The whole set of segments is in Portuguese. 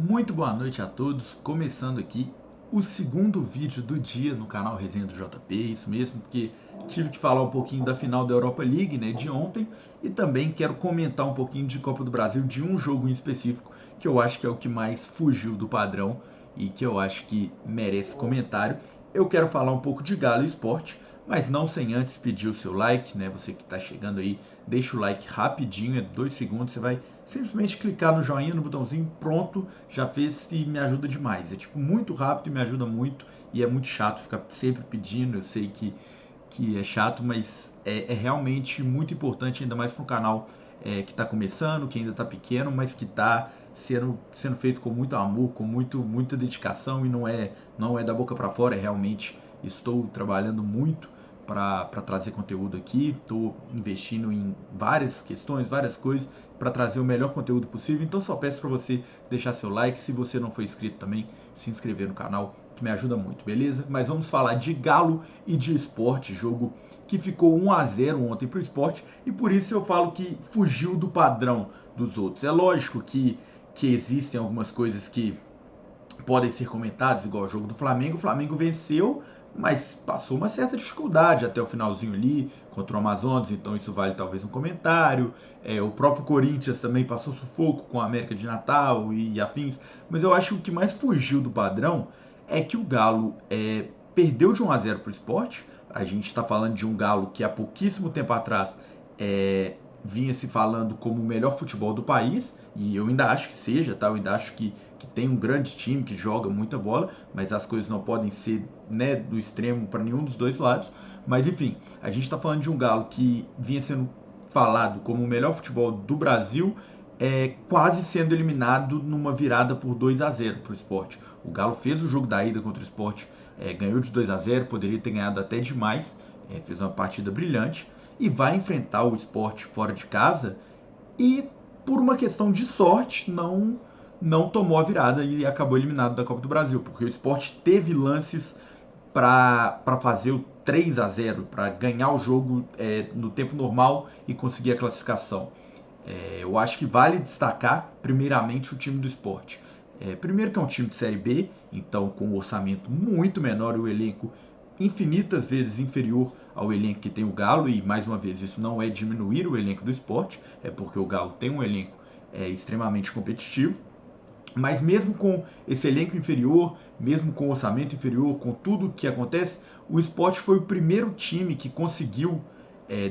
Muito boa noite a todos, começando aqui o segundo vídeo do dia no canal Resenha do JP, isso mesmo, porque tive que falar um pouquinho da final da Europa League, né, de ontem, e também quero comentar um pouquinho de Copa do Brasil, de um jogo em específico, que eu acho que é o que mais fugiu do padrão e que eu acho que merece comentário. Eu quero falar um pouco de Galo Esporte, mas não sem antes pedir o seu like, né, você que está chegando aí, deixa o like rapidinho, é 2 segundos, você vai simplesmente clicar no joinha, no botãozinho, pronto, já fez e me ajuda demais. É tipo muito rápido e me ajuda muito e é muito chato ficar sempre pedindo. Eu sei que é chato, mas é realmente muito importante, ainda mais para um canal que está começando, que ainda está pequeno, mas que está sendo feito com muito amor, com muita dedicação e não é da boca para fora, é realmente estou trabalhando muito para trazer conteúdo aqui, estou investindo em várias questões, várias coisas para trazer o melhor conteúdo possível. Então só peço para você deixar seu like, se você não for inscrito também, se inscrever no canal, que me ajuda muito, beleza? Mas vamos falar de Galo e de Sport, jogo que ficou 1 a 0 ontem para o Sport e por isso eu falo que fugiu do padrão dos outros. É lógico que existem algumas coisas que podem ser comentadas, igual o jogo do Flamengo. O Flamengo venceu, mas passou uma certa dificuldade até o finalzinho ali contra o Amazonas, então isso vale talvez um comentário. O próprio Corinthians também passou sufoco com a América de Natal e afins, mas eu acho que o que mais fugiu do padrão é que o Galo perdeu de 1 a 0 para o Sport. A gente está falando de um Galo que há pouquíssimo tempo atrás vinha se falando como o melhor futebol do país, e eu ainda acho que seja, tá? Eu ainda acho que tem um grande time que joga muita bola, mas as coisas não podem ser, né, do extremo para nenhum dos dois lados. Mas enfim, a gente está falando de um Galo que vinha sendo falado como o melhor futebol do Brasil, quase sendo eliminado numa virada por 2 a 0 para o Sport. O Galo fez o jogo da ida contra o Sport, ganhou de 2 a 0, poderia ter ganhado até demais, fez uma partida brilhante e vai enfrentar o Sport fora de casa e por uma questão de sorte não tomou a virada e acabou eliminado da Copa do Brasil, porque o Sport teve lances para fazer o 3 a 0, para ganhar o jogo no tempo normal e conseguir a classificação. Eu acho que vale destacar primeiramente o time do Sport. Primeiro que é um time de Série B, então com um orçamento muito menor e o elenco infinitas vezes inferior ao elenco que tem o Galo, e mais uma vez isso não é diminuir o elenco do Sport, é porque o Galo tem um elenco extremamente competitivo. Mas mesmo com esse elenco inferior, mesmo com o orçamento inferior, com tudo que acontece, o Sport foi o primeiro time que conseguiu,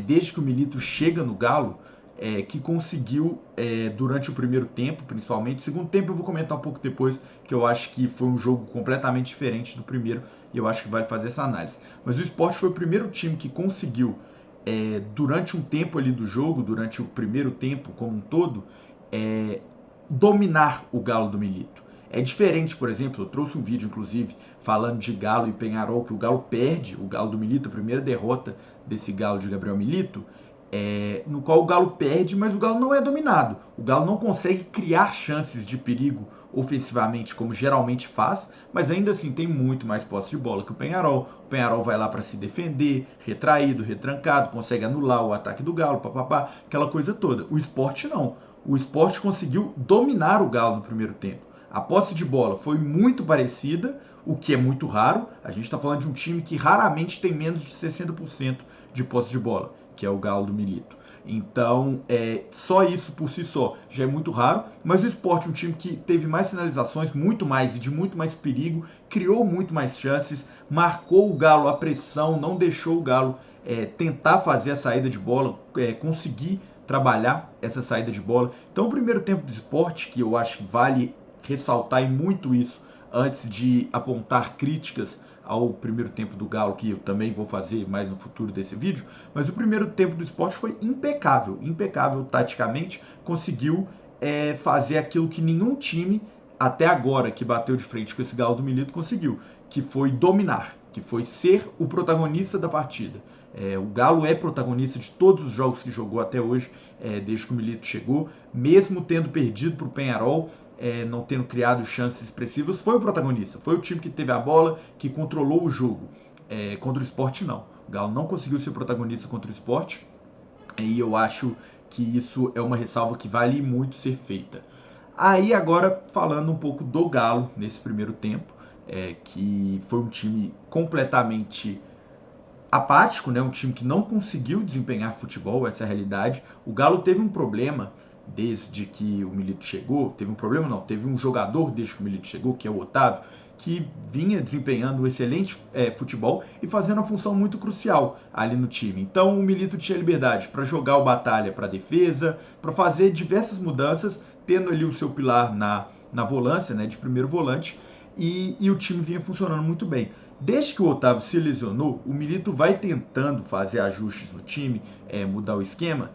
desde que o Milito chega no Galo, que conseguiu, durante o primeiro tempo, principalmente. O segundo tempo eu vou comentar um pouco depois, que eu acho que foi um jogo completamente diferente do primeiro, e eu acho que vale fazer essa análise. Mas o Sport foi o primeiro time que conseguiu, durante um tempo ali do jogo, durante o primeiro tempo como um todo, dominar o Galo do Milito. É diferente, por exemplo, eu trouxe um vídeo, inclusive, falando de Galo e Penharol, que o Galo perde, o Galo do Milito, a primeira derrota desse Galo de Gabriel Milito, no qual o Galo perde, mas o Galo não é dominado. O Galo não consegue criar chances de perigo ofensivamente, como geralmente faz, mas ainda assim tem muito mais posse de bola que o Penharol. O Penharol vai lá para se defender, retraído, retrancado, consegue anular o ataque do Galo, papapá, aquela coisa toda. O Sport não. O Sport conseguiu dominar o Galo no primeiro tempo. A posse de bola foi muito parecida, o que é muito raro. A gente está falando de um time que raramente tem menos de 60% de posse de bola, que é o Galo do Milito. Então, só isso por si só já é muito raro, mas o Sport, um time que teve mais finalizações, muito mais e de muito mais perigo, criou muito mais chances, marcou o Galo à pressão, não deixou o Galo tentar fazer a saída de bola, conseguir trabalhar essa saída de bola. Então, o primeiro tempo do Sport, que eu acho que vale ressaltar e muito isso antes de apontar críticas ao primeiro tempo do Galo, que eu também vou fazer mais no futuro desse vídeo, mas o primeiro tempo do Sport foi impecável, impecável taticamente, conseguiu fazer aquilo que nenhum time até agora que bateu de frente com esse Galo do Milito conseguiu, que foi dominar, que foi ser o protagonista da partida. O Galo é protagonista de todos os jogos que jogou até hoje, desde que o Milito chegou, mesmo tendo perdido para o Penharol, não tendo criado chances expressivas, foi o protagonista, foi o time que teve a bola, que controlou o jogo. Contra o Sport não, o Galo não conseguiu ser protagonista contra o Sport, e eu acho que isso é uma ressalva que vale muito ser feita. Aí agora falando um pouco do Galo nesse primeiro tempo, que foi um time completamente apático, né? Um time que não conseguiu desempenhar futebol, essa é a realidade. O Galo teve um problema desde que o Milito chegou, teve um problema não, teve um jogador desde que o Milito chegou, que é o Otávio, que vinha desempenhando um excelente futebol e fazendo uma função muito crucial ali no time. Então o Milito tinha liberdade para jogar o Batalha para defesa, para fazer diversas mudanças, tendo ali o seu pilar na volância, né, de primeiro volante, e o time vinha funcionando muito bem. Desde que o Otávio se lesionou, o Milito vai tentando fazer ajustes no time, mudar o esquema,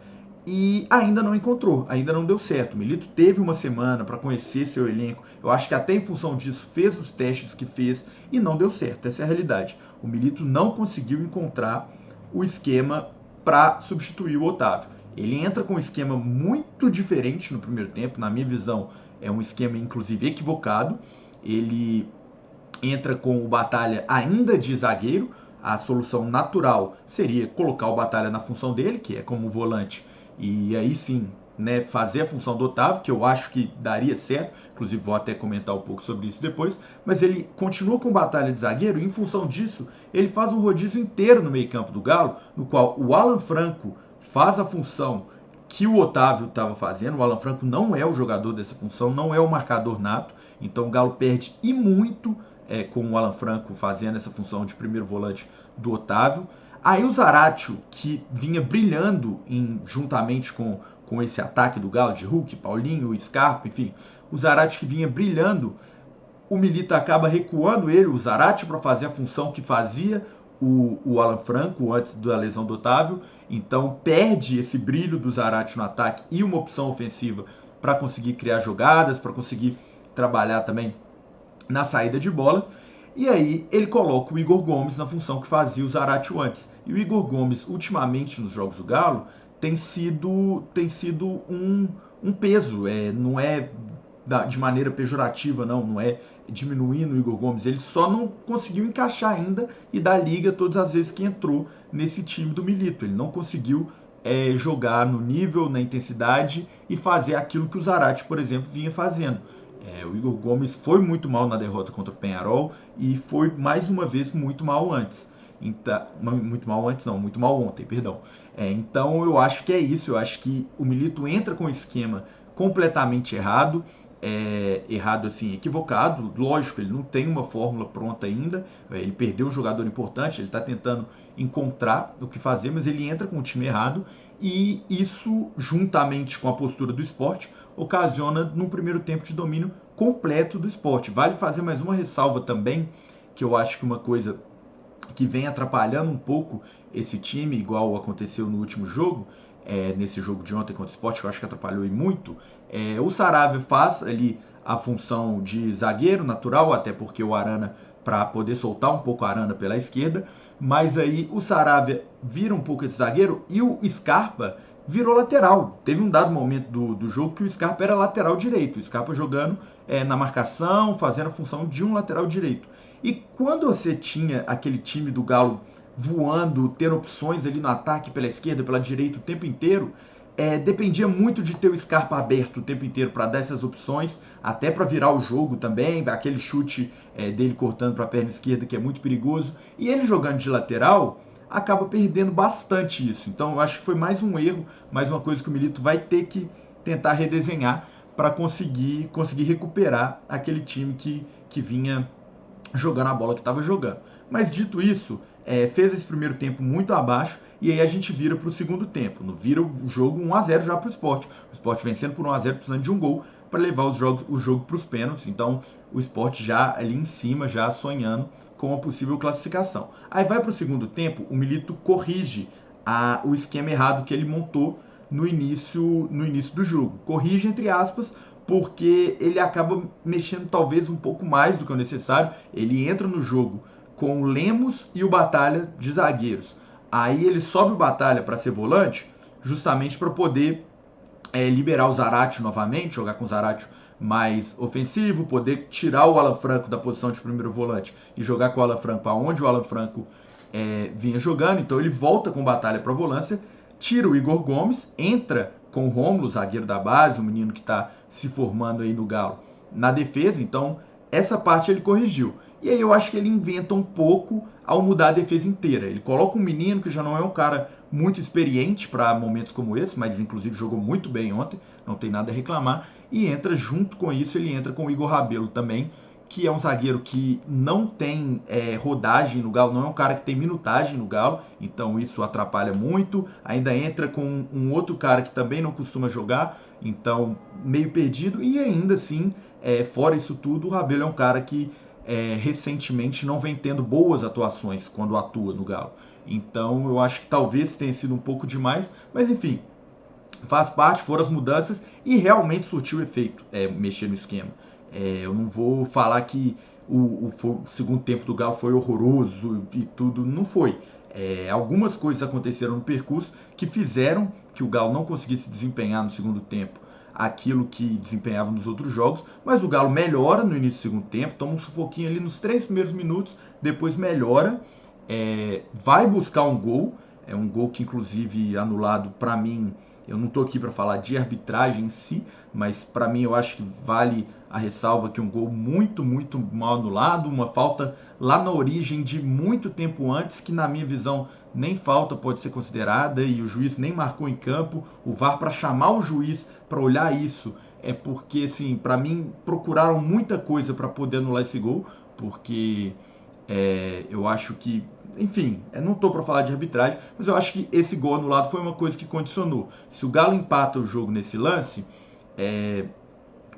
e ainda não encontrou, ainda não deu certo. O Milito teve uma semana para conhecer seu elenco, eu acho que até em função disso fez os testes que fez e não deu certo, essa é a realidade. O Milito não conseguiu encontrar o esquema para substituir o Otávio. Ele entra com um esquema muito diferente no primeiro tempo, na minha visão é um esquema inclusive equivocado. Ele entra com o Batalha ainda de zagueiro. A solução natural seria colocar o Batalha na função dele, que é como volante, e aí sim, né, fazer a função do Otávio, que eu acho que daria certo, inclusive vou até comentar um pouco sobre isso depois, mas ele continua com o Batalha de zagueiro e em função disso ele faz um rodízio inteiro no meio campo do Galo, no qual o Alan Franco faz a função que o Otávio estava fazendo. O Alan Franco não é o jogador dessa função, não é o marcador nato, então o Galo perde e muito com o Alan Franco fazendo essa função de primeiro volante do Otávio. Aí o Zaratio, que vinha brilhando juntamente com esse ataque do Galo, de Hulk, Paulinho, Scarpa, enfim, o Zaratio que vinha brilhando, o Milito acaba recuando ele, o Zaratio, para fazer a função que fazia o Alan Franco antes da lesão do Otávio, então perde esse brilho do Zaratio no ataque e uma opção ofensiva para conseguir criar jogadas, para conseguir trabalhar também na saída de bola. E aí ele coloca o Igor Gomes na função que fazia o Zaratio antes. E o Igor Gomes, ultimamente nos jogos do Galo, tem sido um peso. Não é de maneira pejorativa, não é diminuindo o Igor Gomes. Ele só não conseguiu encaixar ainda e dar liga todas as vezes que entrou nesse time do Milito. Ele não conseguiu jogar no nível, na intensidade e fazer aquilo que o Zaratio, por exemplo, vinha fazendo. O Igor Gomes foi muito mal na derrota contra o Peñarol e foi mais uma vez muito mal antes. Então, muito mal antes não, muito mal ontem, perdão. Então eu acho que é isso, eu acho que o Milito entra com um esquema completamente errado, errado assim, equivocado. Lógico, ele não tem uma fórmula pronta ainda, ele perdeu um jogador importante, ele está tentando encontrar o que fazer, mas ele entra com o time errado e isso, juntamente com a postura do Sport, ocasiona num primeiro tempo de domínio completo do Sport. Vale fazer mais uma ressalva também, que eu acho que uma coisa que vem atrapalhando um pouco esse time, igual aconteceu no último jogo, nesse jogo de ontem contra o Sport, que eu acho que atrapalhou e muito, o Saravia faz ali a função de zagueiro natural, até porque o Arana, para poder soltar um pouco a Arana pela esquerda, mas aí o Saravia vira um pouco esse zagueiro e o Scarpa virou lateral. Teve um dado momento do jogo que o Scarpa era lateral direito, o Scarpa jogando na marcação, fazendo a função de um lateral direito. E quando você tinha aquele time do Galo voando, tendo opções ali no ataque pela esquerda, pela direita o tempo inteiro, dependia muito de ter o Scarpa aberto o tempo inteiro para dar essas opções, até para virar o jogo também, aquele chute dele cortando para a perna esquerda que é muito perigoso, e ele jogando de lateral acaba perdendo bastante isso. Então eu acho que foi mais um erro, mais uma coisa que o Milito vai ter que tentar redesenhar para conseguir recuperar aquele time que vinha jogando a bola que estava jogando. Mas dito isso, fez esse primeiro tempo muito abaixo e aí a gente vira para o segundo tempo. Vira o jogo 1-0 já para o Sport. O Sport vencendo por 1-0, precisando de um gol para levar o jogo para os pênaltis. Então o Sport já ali em cima, já sonhando com a possível classificação. Aí vai para o segundo tempo, o Milito corrige o esquema errado que ele montou no início do jogo. Corrige entre aspas, porque ele acaba mexendo talvez um pouco mais do que o necessário. Ele entra no jogo com o Lemos e o Batalha de zagueiros. Aí ele sobe o Batalha para ser volante, justamente para poder liberar o Zaratio novamente, jogar com o Zaratio mais ofensivo, poder tirar o Alan Franco da posição de primeiro volante e jogar com o Alan Franco aonde o Alan Franco vinha jogando. Então ele volta com o Batalha para a volância, tira o Igor Gomes, entra com o Rômulo, zagueiro da base, um menino que está se formando aí no Galo, na defesa. Então essa parte ele corrigiu. E aí eu acho que ele inventa um pouco ao mudar a defesa inteira. Ele coloca um menino que já não é um cara muito experiente para momentos como esse, mas inclusive jogou muito bem ontem, não tem nada a reclamar, e entra junto com isso, ele entra com o Igor Rabelo também, que é um zagueiro que não tem rodagem no Galo, não é um cara que tem minutagem no Galo, então isso atrapalha muito. Ainda entra com um outro cara que também não costuma jogar, então meio perdido, e ainda assim, fora isso tudo, o Rabelo é um cara que recentemente não vem tendo boas atuações quando atua no Galo. Então eu acho que talvez tenha sido um pouco demais, mas enfim, faz parte, foram as mudanças e realmente surtiu efeito mexer no esquema. Eu não vou falar que o segundo tempo do Galo foi horroroso e tudo, não foi. Algumas coisas aconteceram no percurso que fizeram que o Galo não conseguisse desempenhar no segundo tempo aquilo que desempenhava nos outros jogos, mas o Galo melhora no início do segundo tempo, toma um sufoquinho ali nos 3 primeiros minutos, depois melhora, vai buscar um gol, um gol que inclusive anulado para mim. Eu não estou aqui para falar de arbitragem em si, mas para mim eu acho que vale a ressalva que um gol muito, muito mal anulado, uma falta lá na origem de muito tempo antes, que na minha visão nem falta pode ser considerada, e o juiz nem marcou em campo. O VAR, para chamar o juiz para olhar isso, porque, assim, para mim procuraram muita coisa para poder anular esse gol, porque eu acho que, enfim, não estou para falar de arbitragem, mas eu acho que esse gol anulado foi uma coisa que condicionou. Se o Galo empata o jogo nesse lance,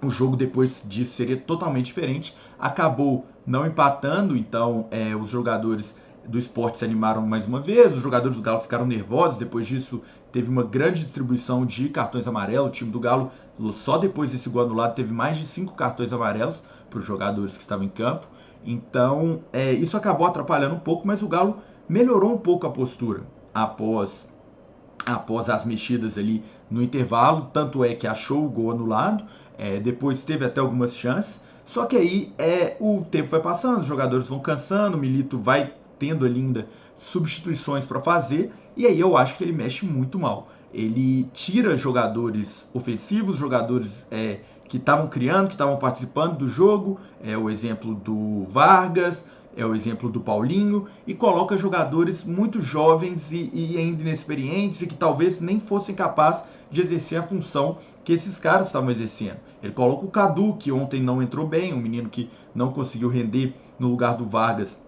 o jogo depois disso seria totalmente diferente. Acabou não empatando, então os jogadores do Sport se animaram mais uma vez, os jogadores do Galo ficaram nervosos. Depois disso teve uma grande distribuição de cartões amarelos. O time do Galo, só depois desse gol anulado, teve mais de 5 cartões amarelos para os jogadores que estavam em campo. Então isso acabou atrapalhando um pouco, mas o Galo melhorou um pouco a postura após as mexidas ali no intervalo. Tanto é que achou o gol anulado, depois teve até algumas chances, só que aí o tempo vai passando, os jogadores vão cansando, o Milito vai tendo ali ainda substituições para fazer, e aí eu acho que ele mexe muito mal. Ele tira jogadores ofensivos, jogadores que estavam criando, que estavam participando do jogo, o exemplo do Vargas, o exemplo do Paulinho, e coloca jogadores muito jovens e ainda inexperientes, e que talvez nem fossem capazes de exercer a função que esses caras estavam exercendo. Ele coloca o Cadu, que ontem não entrou bem, um menino que não conseguiu render no lugar do Vargas,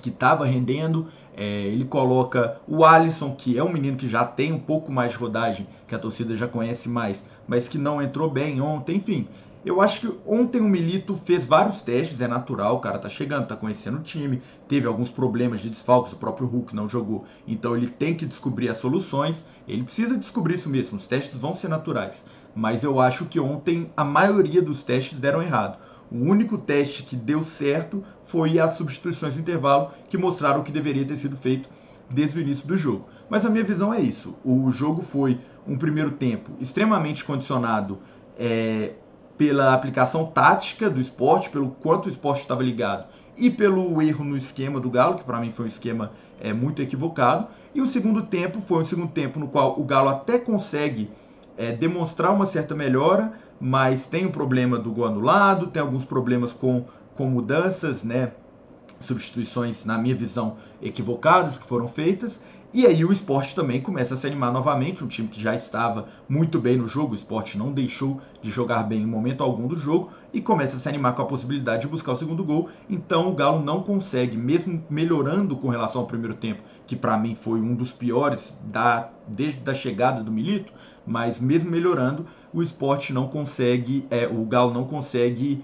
que estava rendendo. Ele coloca o Alisson, que é um menino que já tem um pouco mais de rodagem, que a torcida já conhece mais, mas que não entrou bem ontem. Enfim, eu acho que ontem o Milito fez vários testes, é natural, o cara tá chegando, tá conhecendo o time, teve alguns problemas de desfalques, o próprio Hulk não jogou, então ele tem que descobrir as soluções, ele precisa descobrir isso mesmo, os testes vão ser naturais, mas eu acho que ontem a maioria dos testes deram errado. O único teste que deu certo foi as substituições no intervalo, que mostraram o que deveria ter sido feito desde o início do jogo. Mas a minha visão é isso. O jogo foi um primeiro tempo extremamente condicionado pela aplicação tática do Sport, pelo quanto o Sport estava ligado, e pelo erro no esquema do Galo, que para mim foi um esquema muito equivocado. E o segundo tempo foi um segundo tempo no qual o Galo até consegue demonstrar uma certa melhora, mas tem o problema do gol anulado, tem alguns problemas com mudanças, né? Substituições, na minha visão, equivocadas que foram feitas. E aí o Sport também começa a se animar novamente, um time que já estava muito bem no jogo, o Sport não deixou de jogar bem em momento algum do jogo, e começa a se animar com a possibilidade de buscar o segundo gol. Então o Galo não consegue, mesmo melhorando com relação ao primeiro tempo, que para mim foi um dos piores desde a chegada do Milito, mas mesmo melhorando, o Sport não consegue, o Galo não consegue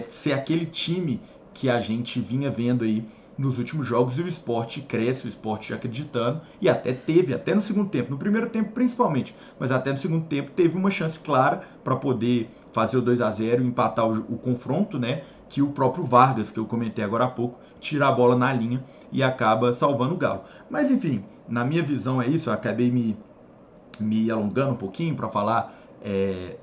ser aquele time que a gente vinha vendo aí nos últimos jogos, e o Sport cresce, o Sport acreditando, e até no segundo tempo, no primeiro tempo principalmente, mas até no segundo tempo teve uma chance clara para poder fazer o 2-0 e empatar o confronto, né? Que o próprio Vargas, que eu comentei agora há pouco, tira a bola na linha e acaba salvando o Galo. Mas enfim, na minha visão é isso, eu acabei me alongando um pouquinho para falar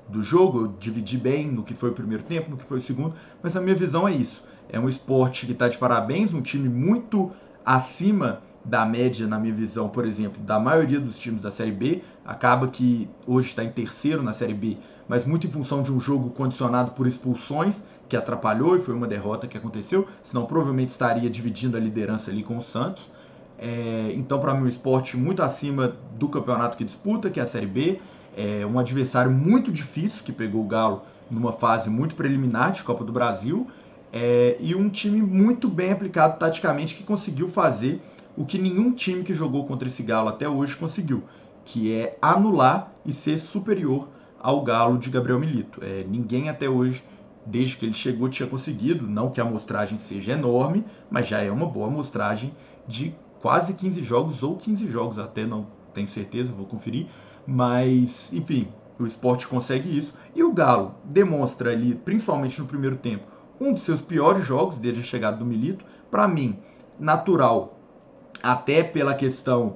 do jogo, eu dividi bem no que foi o primeiro tempo, no que foi o segundo, mas a minha visão é isso. É um Sport que está de parabéns, um time muito acima da média, na minha visão, por exemplo, da maioria dos times da Série B. Acaba que hoje está em terceiro na Série B, mas muito em função de um jogo condicionado por expulsões, que atrapalhou e foi uma derrota que aconteceu, senão provavelmente estaria dividindo a liderança ali com o Santos. Então, para mim, o Sport muito acima do campeonato que disputa, que é a Série B. Um adversário muito difícil, que pegou o Galo numa fase muito preliminar de Copa do Brasil, e um time muito bem aplicado taticamente, que conseguiu fazer o que nenhum time que jogou contra esse Galo até hoje conseguiu, que é anular e ser superior ao Galo de Gabriel Milito. Ninguém até hoje, desde que ele chegou, tinha conseguido, não que a amostragem seja enorme, mas já é uma boa amostragem de quase 15 jogos, ou 15 jogos até, não tenho certeza, vou conferir, mas, enfim, o Sport consegue isso, e o Galo demonstra ali, principalmente no primeiro tempo, um dos seus piores jogos desde a chegada do Milito. Para mim, natural, até pela questão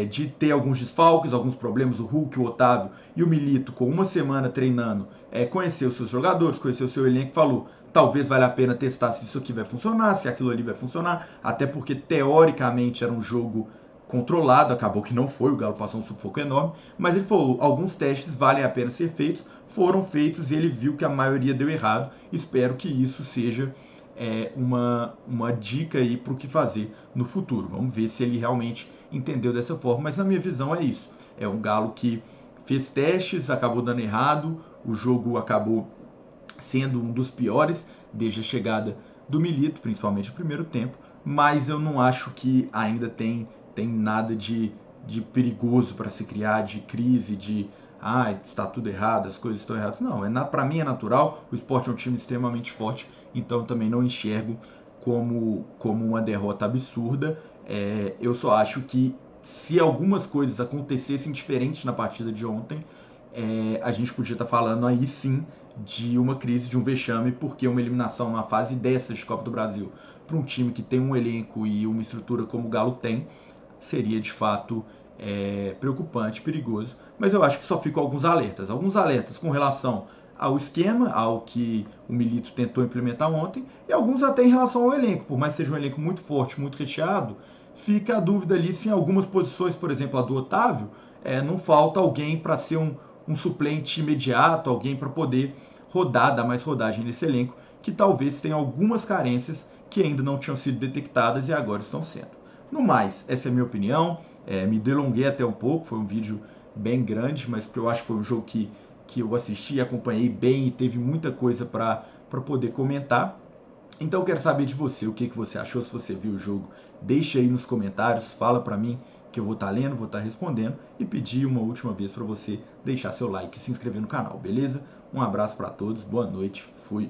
de ter alguns desfalques, alguns problemas, o Hulk, o Otávio e o Milito, com uma semana treinando, conhecer os seus jogadores, conhecer o seu elenco, falou, talvez valha a pena testar se isso aqui vai funcionar, se aquilo ali vai funcionar, até porque teoricamente era um jogo controlado, acabou que não foi, o Galo passou um sufoco enorme, mas ele falou, alguns testes valem a pena ser feitos, foram feitos e ele viu que a maioria deu errado. Espero que isso seja uma dica aí para o que fazer no futuro. Vamos ver se ele realmente entendeu dessa forma, mas na minha visão é isso. É um Galo que fez testes, acabou dando errado, o jogo acabou sendo um dos piores desde a chegada do Milito, principalmente no primeiro tempo, mas eu não acho que ainda tem nada de perigoso para se criar, de crise, de está tudo errado, as coisas estão erradas. Não, para mim é natural, o Sport é um time extremamente forte, então também não enxergo como uma derrota absurda. Eu só acho que se algumas coisas acontecessem diferentes na partida de ontem, a gente podia estar falando aí sim de uma crise, de um vexame, porque uma eliminação numa fase dessas de Copa do Brasil para um time que tem um elenco e uma estrutura como o Galo tem, seria de fato preocupante, perigoso, mas eu acho que só ficam alguns alertas com relação ao esquema, ao que o Milito tentou implementar ontem, e alguns até em relação ao elenco, por mais que seja um elenco muito forte, muito recheado, fica a dúvida ali se em algumas posições, por exemplo a do Otávio, não falta alguém para ser um suplente imediato, alguém para poder rodar, dar mais rodagem nesse elenco, que talvez tenha algumas carências que ainda não tinham sido detectadas e agora estão sendo. No mais, essa é a minha opinião. Me delonguei até um pouco, foi um vídeo bem grande, mas porque eu acho que foi um jogo que eu assisti, acompanhei bem e teve muita coisa para poder comentar. Então eu quero saber de você, o que você achou, se você viu o jogo, deixa aí nos comentários, fala para mim que eu vou estar lendo, vou estar respondendo, e pedir uma última vez para você deixar seu like e se inscrever no canal, beleza? Um abraço para todos, boa noite, fui!